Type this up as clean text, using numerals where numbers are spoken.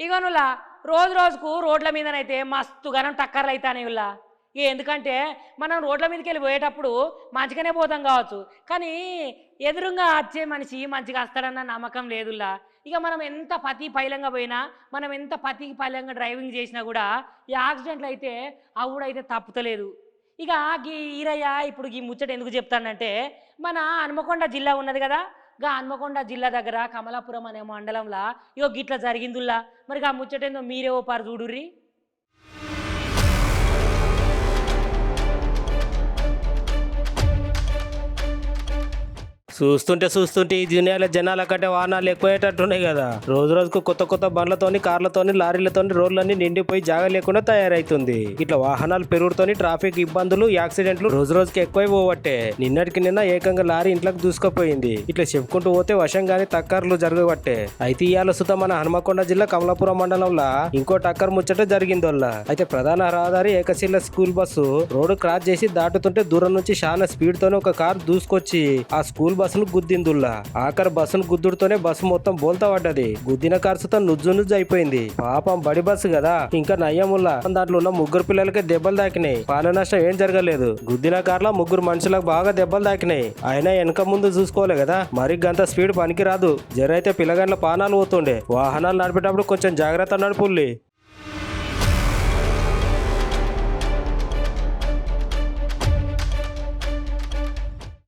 ఇగనులా రోజు రోజుకు రోడ్ల మీదనైతే మస్తు గనం టక్కర్లు అవుతానే ఉల్లా. ఎందుకంటే మనం రోడ్ల మీదకి వెళ్ళి పోయేటప్పుడు మంచిగానే పోతాం కావచ్చు, కానీ ఎదురుగా వచ్చే మనిషి మంచిగా వస్తాడన్న నమ్మకం లేదుల్లా. ఇక మనం ఎంత పతి పైలంగా పోయినా, మనం ఎంత పతి పైలంగా డ్రైవింగ్ చేసినా కూడా ఈ యాక్సిడెంట్లు అయితే అవుడైతే తప్పుతలేదు. ఇక గీ ఈరయ్య ఇప్పుడు ఈ ముచ్చట ఎందుకు చెప్తానంటే, మన హన్మకొండ జిల్లా ఉన్నది కదా, గా హన్మకొండ జిల్లా దగ్గర కమలాపురం అనే మండలంలో ఇగో గిట్ల జరిగిందుల్లా. మరి ఆ ముచ్చటేందో మీరే ఓ పారు చూడుర్రి. చూస్తుంటే చూస్తుంటే ఈ దునియాలో జనాల కంటే వాహనాలు ఎక్కువయ్యేటట్టున్నాయి కదా. రోజు రోజుకు కొత్త కొత్త బండ్లతోని, కార్లతోని, లారీలతోని రోడ్లన్నీ నిండిపోయి జాగా లేకుండా తయారైతుంది. ఇట్లా వాహనాలు పెరుగుతోని ట్రాఫిక్ ఇబ్బందులు, యాక్సిడెంట్లు రోజు రోజుకి ఎక్కువై పోవట్టే. నిన్నటికి నిన్న ఏకంగా లారీ ఇంట్లోకి దూసుకుపోయింది. ఇట్లా చెప్పుకుంటూ పోతే వశంగానే టక్కర్లు జరగబట్టే. అయితే ఇవాళ సుత మన హన్మకొండ జిల్లా కమలాపురం మండలంలో ఇంకో టక్కర్ ముచ్చట జరిగిందోళ్ళ. అయితే ప్రధాన రహదారి ఏకశిల స్కూల్ బస్సు రోడ్డు క్రాస్ చేసి దాటుతుంటే దూరం నుంచి చాలా స్పీడ్ తోనే ఒక కారు దూసుకొచ్చి ఆ స్కూల్ బస్సును గుద్దిందుల్లా. ఆఖరి బస్సును గుద్దుడుతోనే బస్సు మొత్తం బోల్తా పడ్డది. గుద్దిన కారుతో నుజ్జు అయిపోయింది. పాపం బడి బస్సు కదా, ఇంకా నయ్యముల్లా దాంట్లో ఉన్న ముగ్గురు పిల్లలకి దెబ్బలు తాకినాయి. ప్రాణ నష్టం ఏం జరగలేదు. గుద్దిన కార్లో ముగ్గురు మనుషులకు బాగా దెబ్బలు తాకినాయి. అయినా వెనక ముందు చూసుకోలే కదా, మరి గంత స్పీడ్ పనికి రాదు. జరైతే పిల్లగాండ్ల పానాలు పోతుండే. వాహనాలు నడిపేటప్పుడు కొంచెం జాగ్రత్త నడుపుల్లి.